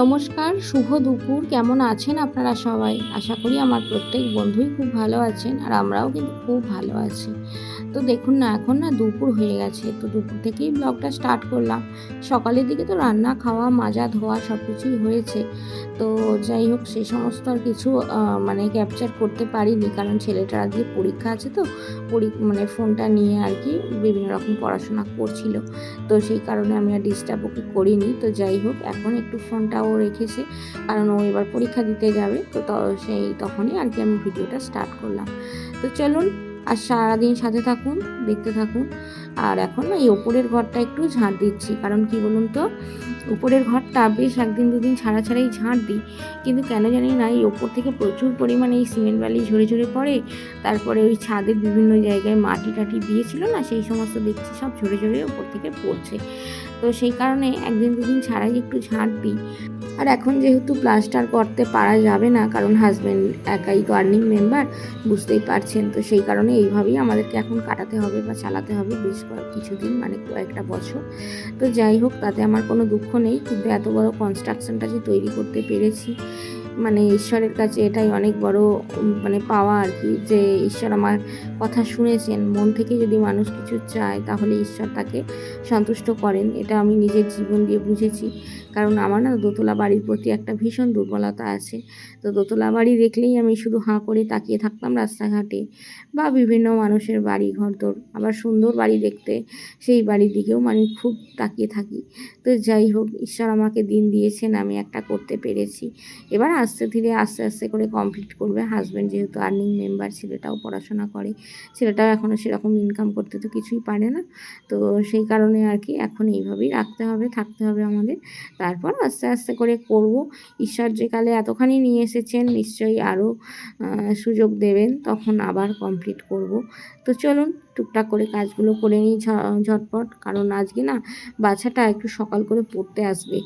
নমস্কার, শুভ দুপুর। কেমন আছেন আপনারা সবাই? আশা করি আমার প্রত্যেক বন্ধুই খুব ভালো আছেন আর আমরাও কিন্তু খুব ভালো আছি। তো দেখুন না, এখন না দুপুর হয়ে গেছে। তো দুপুর থেকেই ব্লগটা স্টার্ট করলাম। সকালের দিকে তো রান্না, খাওয়া, মাজা, ধোয়া সব কিছুই হয়েছে। তো যাই হোক, সেই সমস্ত আর কিছু মানে ক্যাপচার করতে পারিনি, কারণ ছেলেটার আজকে পরীক্ষা আছে। তো মানে ফোনটা নিয়ে আর কি বিভিন্ন রকম পড়াশোনা করছিল। তো সেই কারণে আমি আর ডিস্টার্ব ওকে করিনি। তো যাই হোক, এখন একটু ফোনটা ও রেখেছে, কারণ ও এবার পরীক্ষা দিতে যাবে। তো সেই তখনই আর কি আমি ভিডিওটা স্টার্ট করলাম। তো চলুন, আর সারাদিন সাথে থাকুন, দেখতে থাকুন। আর এখন না এই ওপরের ঘরটা একটু ঝাঁট দিচ্ছি, কারণ কি বলুন তো, উপরের ঘরটা বেশ একদিন দুদিন ছাড়া ছাড়াই ঝাঁট দিই, কিন্তু কেন জানি না এই ওপর থেকে প্রচুর পরিমাণে এই সিমেন্ট বালি ঝরে ঝরে পড়ে। তারপরে ওই ছাদের বিভিন্ন জায়গায় মাটি টাটি দিয়েছিল না, সেই সমস্ত দেখছি সব ঝরে ঝরে ওপর থেকে পড়ছে। তো সেই কারণে একদিন দুদিন ছাড়াই একটু ঝাঁট দিই। আর এখন যেহেতু প্লাস্টার করতে পারা যাবে না, কারণ হাজব্যান্ড একাই তো আর্নিং মেম্বার, বুঝতেই পারছেন। তো সেই কারণে এইভাবেই আমাদেরকে এখন কাটাতে হবে বা চালাতে হবে বেশ কিছুদিন, মানে কয়েকটা বছর। তো যাই হোক, তাতে আমার কোনো দুঃখ নেই, কিন্তু এত বড় কনস্ট্রাকশনটা যে তৈরি করতে পেরেছি, মানে ঈশ্বরের কাছে এটাই অনেক বড় মানে পাওয়া আর কি, যে ঈশ্বর আমার কথা শুনেছেন। মন থেকে যদি মানুষ কিছু চায়, তাহলে ঈশ্বর তাকে সন্তুষ্ট করেন। এটা আমি নিজের জীবন দিয়ে বুঝেছি। কারণ আমার না দোতলা বাড়ির প্রতি একটা ভীষণ দুর্বলতা আছে। তো দোতলা বাড়ি দেখলেই আমি শুধু হাঁ করে তাকিয়ে থাকতাম রাস্তাঘাটে, বা বিভিন্ন মানুষের বাড়ি ঘরদোর, আবার সুন্দর বাড়ি দেখতে, সেই বাড়ির দিকেও মানে খুব তাকিয়ে থাকি। তো যাই হোক, ঈশ্বর আমাকে দিন দিয়েছেন, আমি একটা করতে পেরেছি। এবার আস্তে ধীরে আস্তে আস্তে করে কমপ্লিট করবে। হাজব্যান্ড যেহেতু আর্নিং মেম্বার, ছেলেটাও পড়াশোনা করে, ছেলেটাও এখনও সেরকম ইনকাম করতে তো কিছুই পারে না। তো সেই কারণে আর কি এখন এইভাবেই রাখতে হবে, থাকতে হবে আমাদের। তারপর আস্তে আস্তে করে করব। ঈশ্বর যে কালে এতখানি নিয়ে এসেছেন, নিশ্চয়ই আরও সুযোগ দেবেন, তখন আবার কমপ্লিট করব। তো চলুন, টুকটাক করে কাজগুলো করে নিই ঝটপট, কারণ আজকে না বাচ্চাটা একটু সকাল করে পড়তে আসবে।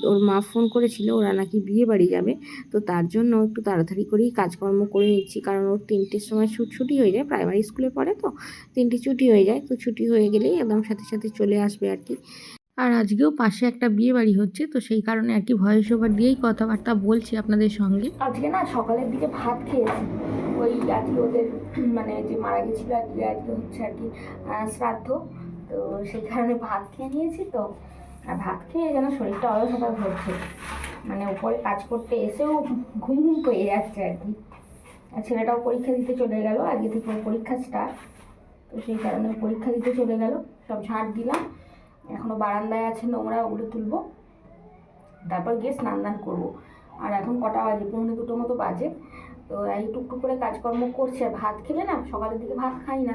ওর মা ফোন করেছিল, ওরা নাকি বিয়ে বাড়ি যাবে। তো তার জন্য একটু তাড়াতাড়ি করেই কাজকর্ম করে নিচ্ছি, কারণ ওর 3টের সময় ছুটি হয়ে যায়, প্রাইমারি স্কুলে পড়ে তো 3টে ছুটি হয়ে যায়। তো ছুটি হয়ে গেলেই একদম সাথে সাথে চলে আসবে আর কি। আর আজকেও পাশে একটা বিয়ে বাড়ি হচ্ছে, তো সেই কারণে আর কি ভয়েস ওভার দিয়েই কথাবার্তা বলছি আপনাদের সঙ্গে। আজকে না সকালের দিকে ভাত খেয়েছি, ওই আর কি ওদের মানে যে মারা গেছিলো আজকে হচ্ছে আর কি শ্রাদ্ধ। তো সেই কারণে ভাত খেয়ে নিয়েছি। তো আর ভাত খেয়ে যেন শরীরটা অলসতা ধরছে, মানে উপরে কাজ করতে এসেও ঘুম ঘুম পেয়ে যাচ্ছে আর কি। আর ছেলেটাও পরীক্ষা দিতে চলে গেল, আজকে থেকে পরীক্ষা স্টার্ট। তো সেই কারণে পরীক্ষা দিতে চলে গেল, সব ঝাড় দিলাম। এখনও বারান্দায় আছে নোংরা, ওগুলো তুলবো, তারপর গিয়ে স্নান দান করবো। আর এখন কটা বাজে, 1:45 মতো বাজে। তো এই টুকটুক করে কাজকর্ম করছি। আর ভাত খেলে না, সকালের দিকে ভাত খাই না,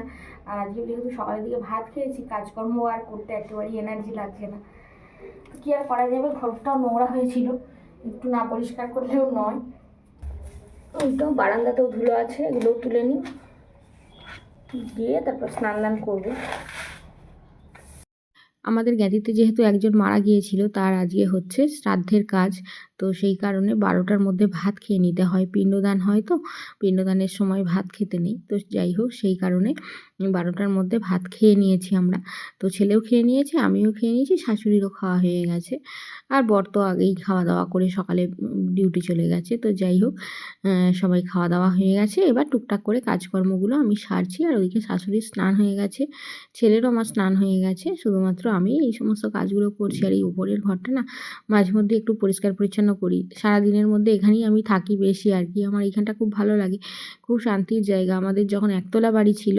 আর আজকে যেহেতু সকালের দিকে ভাত খেয়েছি, কাজকর্ম আর করতে একেবারেই এনার্জি লাগছে না। কি আর করা যাবে, ঘরটাও নোংরা হয়েছিল, একটু না পরিষ্কার করলেও নয়। ওইটাও বারান্দাতেও ধুলো আছে, এগুলোও তুলে নিই, দিয়ে তারপর স্নান দান করবো। আমাদের জ্ঞাতিতে যেহেতু একজন মারা গিয়েছিল, তার আজকে হচ্ছে শ্রাদ্ধের কাজ। তো সেই কারণে 12টার মধ্যে ভাত খেয়ে নিতে হয়, পিণ্ডদান হয় তো, পিণ্ডদানের সময় ভাত খেতে নেই। তো যাই হোক, সেই কারণে 12টার মধ্যে ভাত খেয়ে নিয়েছি আমরা। তো ছেলেও খেয়ে নিয়েছে, আমিও খেয়ে নিয়েছি, শাশুড়িরও খাওয়া হয়ে গেছে। আর বর তো আগেই খাওয়া দাওয়া করে সকালে ডিউটি চলে গেছে। তো যাই হোক, সবাই খাওয়া দাওয়া হয়ে গেছে, এবার টুকটাক করে কাজকর্মগুলো আমি সারছি। আর ওদিকে শাশুড়ির স্নান হয়ে গেছে, ছেলেরও আমার স্নান হয়ে গেছে, শুধুমাত্র আমি এই সমস্ত কাজগুলো করছি। আর এই উপরের ঘরটা না মাঝে মধ্যে একটু পরিষ্কার পরিচ্ছন্ন করি। সারাদিনের মধ্যে এখানেই আমি থাকি বেশি আর কি, আমার এইখানটা খুব ভালো লাগে, খুব শান্তির জায়গা। আমাদের যখন একতলা বাড়ি ছিল,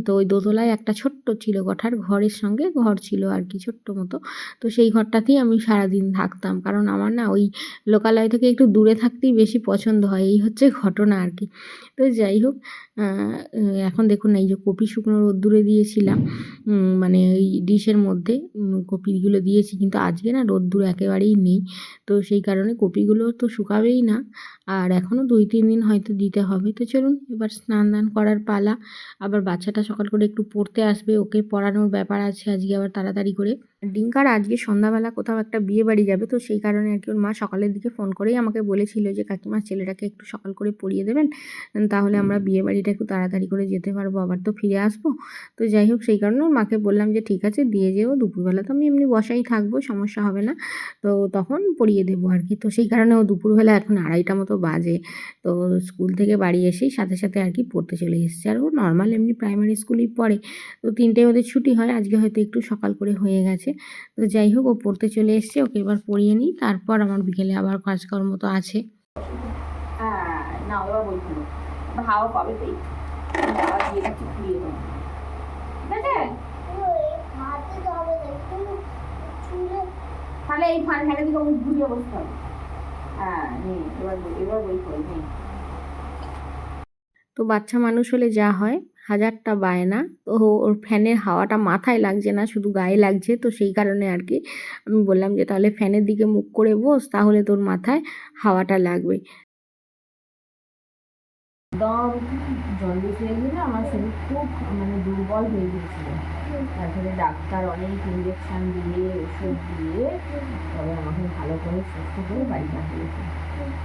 তো ওই দোতলায় একটা ছোট্ট ছিল কাঠার ঘরের সঙ্গে ঘর ছিল আর কি, ছোট্ট মতো। তো সেই ঘরটাতেই আমি সারাদিন থাকতাম, কারণ আমার না ওই লোকালয় থেকে একটু দূরে থাকতেই বেশি পছন্দ হয়, এই হচ্ছে ঘটনা আর কি। তো যাই হোক, এখন দেখুন না, এই যে কপি শুকনো রোদ্দুরে দিয়েছিলাম, মানে ওই ডিশের মধ্যে কপিগুলো দিয়েছি, কিন্তু আজকে না রোদ্দুর একেবারেই নেই। তো সেই কারণে কপিগুলো তো শুকাবেই না, আর এখনও 2-3 দিন হয়তো দিতে হবে। তো চলুন, এবার স্নান দান করার পালা। আবার বাচ্চাটা সকাল করে একটু পড়তে আসবে, ওকে পড়ানোর ব্যাপার আছে আজকে আবার তাড়াতাড়ি করে। ডিঙ্কার আজকে সন্ধ্যাবেলা কোথাও একটা বিয়ে বাড়ি যাবে, তো সেই কারণে আর কি ওর মা সকালের দিকে ফোন করেই আমাকে বলেছিল যে কাকিমার ছেলেটাকে একটু সকাল করে পড়িয়ে দেবেন, তাহলে আমরা বিয়ে বাড়িটা একটু তাড়াতাড়ি করে যেতে পারবো, আবার তো ফিরে আসবো। তো যাই হোক, সেই কারণে ওর মাকে বললাম যে ঠিক আছে দিয়ে যেও, দুপুরবেলা তো আমি এমনি বসাই থাকবো, সমস্যা হবে না, তো তখন পড়িয়ে দেবো আর কি। তো সেই কারণে ও দুপুরবেলা এখন 2:30 মতো বাজে, তো স্কুল থেকে বাড়ি এসেই সাথে সাথে আর কি পড়তে চলে এসেছে। আর ও নর্মাল এমনি প্রাইমারি স্কুলেই পড়ে, তো 3টায় ওদের ছুটি হয়, আজকে হয়তো একটু সকাল করে হয়ে গেছে। তো যাই হোক, ও পড়তে চলে এসছে, ওকে এবার পড়িয়ে নিই, তারপর আমার বিকেলে আবার কাজকর্ম তো আছে। না এবার বই খুলো, হাওয়া পাবে তো হাওয়া দিয়ে দিচ্ছি, খুলিয়ে দেবো, ঠিক আছে? তাহলে এই ফ্যানের দিকে মুখ ঘুরিয়ে বসতে হবে। হ্যাঁ নেই, এবার বই খোল নেই। তো বাচ্চা মানুষ হলে যা হয়, হাজারটা বায়না। তো ওর ফ্যানের হাওয়াটা মাথায় লাগছে না, শুধু গায়ে লাগছে, তো সেই কারণে আর কি আমি বললাম যে তাহলে ফ্যানের দিকে মুখ করে বস, তাহলে তোর মাথায় হাওয়াটা লাগবে। একদম জন্ডিস হয়ে গেলে আমার শরীর খুব দুর্বল হয়ে গিয়েছিল, তারপরে ডাক্তার অনেক ইঞ্জেকশন দিয়ে ওষুধ দিয়ে তবে আমাকে ভালো করে সুস্থ করে বাড়ি পাঠিয়েছে।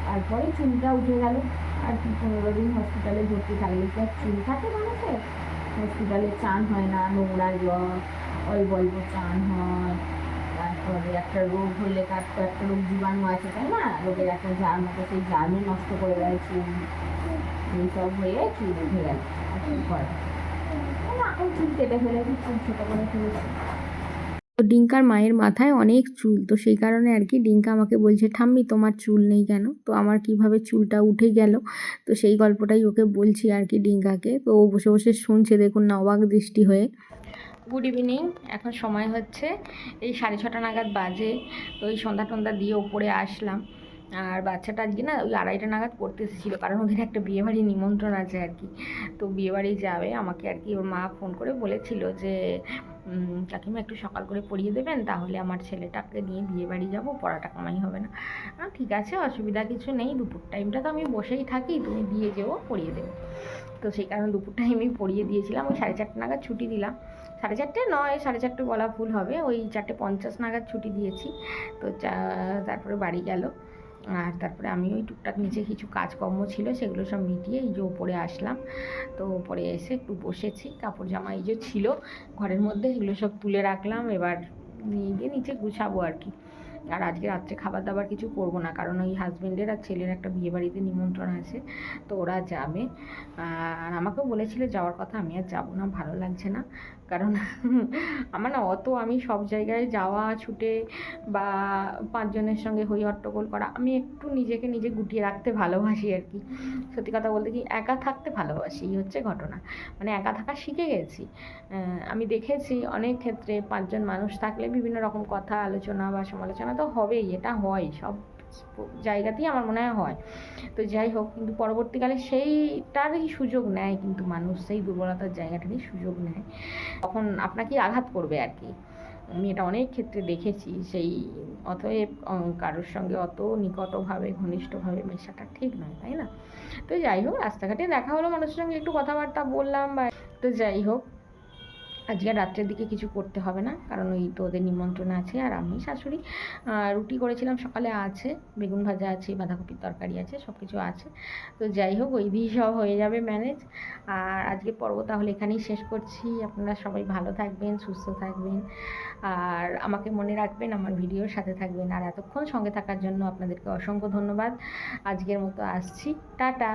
তারপরে চুলটা উঠে গেল, আর কি 15 দিন হসপিটালে ভর্তি থাকলে কি আর চুল থাকে মানুষের? হসপিটালে চান হয় না, নোংরা জল, অল্প অল্প চান হয়। তারপরে একটা রোগ হলে তার তো একটা রোগ জীবাণু আছে, তাই না? রোগের একটা জার্ম আছে, সেই জার্মে নষ্ট করে দেয় চুল, এইসব হয়ে চুল উঠে গেল। আর কি করা, এখন চুল কেটে ফেলেছি, চুল ছোটো করে ফেলেছি। তো ডিঙ্কার মায়ের মাথায় অনেক চুল, তো সেই কারণে আর কি ডিঙ্কা আমাকে বলছে ঠাম্মি তোমার চুল নেই কেন, তো আমার কিভাবে চুলটা উঠে গেল, তো সেই গল্পটাই ওকে বলছি আর কি ডিঙ্কাকে। তো ও বসে বসে শুনছে, দেখুন না অবাক দৃষ্টি হয়ে। গুড ইভিনিং, এখন সময় হচ্ছে এই 6:30 নাগাদ বাজে। তো এই সন্ধ্যা টন্ধা দিয়ে ওপরে আসলাম, আর বাচ্চাটা আজকে না ওই 2:30 নাগাদ পড়তে এসেছিলো, কারণ ওদের একটা বিয়েবাড়ি নিমন্ত্রণ আছে আর কি। তো বিয়েবাড়ি যাবে, আমাকে আর কি ওর মা ফোন করে বলেছিল যে কাকিমা একটু সকাল করে পড়িয়ে দেবেন, তাহলে আমার ছেলেটাকে নিয়ে বিয়েবাড়ি যাবো, পড়াটা কামাই হবে না। ঠিক আছে, অসুবিধা কিছু নেই, দুপুর টাইমটা তো আমি বসেই থাকি, তুমি দিয়ে যেও, পড়িয়ে দেবো। তো সেই কারণে দুপুর টাইমেই পড়িয়ে দিয়েছিলাম, ওই 4:30 নাগাদ ছুটি দিলাম। 4:30 নয়, 4:30 বলা ভুল হবে, ওই 4:50 নাগাদ ছুটি দিয়েছি। তো তারপরে বাড়ি গেল, আর তারপরে আমি ওই টুকটাক নিচে কিছু কাজকর্ম ছিল সেগুলো সব মিটিয়ে এই যে ওপরে আসলাম। তো ওপরে এসে একটু বসেছি, কাপড় জামা এই যে ছিল ঘরের মধ্যে এগুলো সব তুলে রাখলাম, এবার নিয়ে গিয়ে নিচে গুছাবো আর কি। আর আজকে রাত্রে খাবার দাবার কিছু করবো না, কারণ ওই হাজব্যান্ডের আর ছেলের একটা বিয়েবাড়িতে নিমন্ত্রণ আছে, তো ওরা যাবে। আর আমাকেও বলেছিল যাওয়ার কথা, আমি আর যাবো না, ভালো লাগছে না। কারণ আমার না অত, আমি সব জায়গায় যাওয়া ছুটে বা 5 জনের সঙ্গে হই হট্টগোল করা, আমি একটু নিজেকে নিজে গুটিয়ে রাখতে ভালোবাসি আর কি। সত্যি কথা বলতে কি, একা থাকতে ভালোবাসি, এই হচ্ছে ঘটনা। একা থাকা শিখে গেছি। আমি দেখেছি অনেক ক্ষেত্রে 5 জন মানুষ থাকলে বিভিন্ন রকম কথা আলোচনা বা সমালোচনা তো হবেই, এটা হয় সব জায়গাতেই আমার মনে হয়। তো যাই হোক, কিন্তু পরবর্তীকালে সেইটারই সুযোগ নেয়, কিন্তু মানুষ সেই দুর্বলতার জায়গাটারই সুযোগ নেয়, তখন আপনাকেই আঘাত করবে আর কি। আমি এটা অনেক ক্ষেত্রে দেখেছি। অতএব কারোর সঙ্গে অত নিকটভাবে ঘনিষ্ঠভাবে মেশাটা ঠিক নয়, তাই না? তো যাই হোক, রাস্তাঘাটে দেখা হলো, মানুষের সঙ্গে একটু কথাবার্তা বললাম, বা তো যাই হোক, আজকে রাত্রের দিকে কিছু করতে হবে না, কারণ ওই তো ওদের নিমন্ত্রণ আছে। আর আমি শাশুড়ি রুটি করেছিলাম সকালে, আছে বেগুন ভাজা আছে, বাঁধাকপির তরকারি আছে, সব কিছু আছে। তো যাই হোক, ওই দিয়ে সব হয়ে যাবে ম্যানেজ। আর আজকে পর্ব তাহলে এখানেই শেষ করছি। আপনারা সবাই ভালো থাকবেন, সুস্থ থাকবেন, আর আমাকে মনে রাখবেন, আমার ভিডিওর সাথে থাকবেন। আর এতক্ষণ সঙ্গে থাকার জন্য আপনাদেরকে অসংখ্য ধন্যবাদ। আজকের মতো আসছি, টাটা।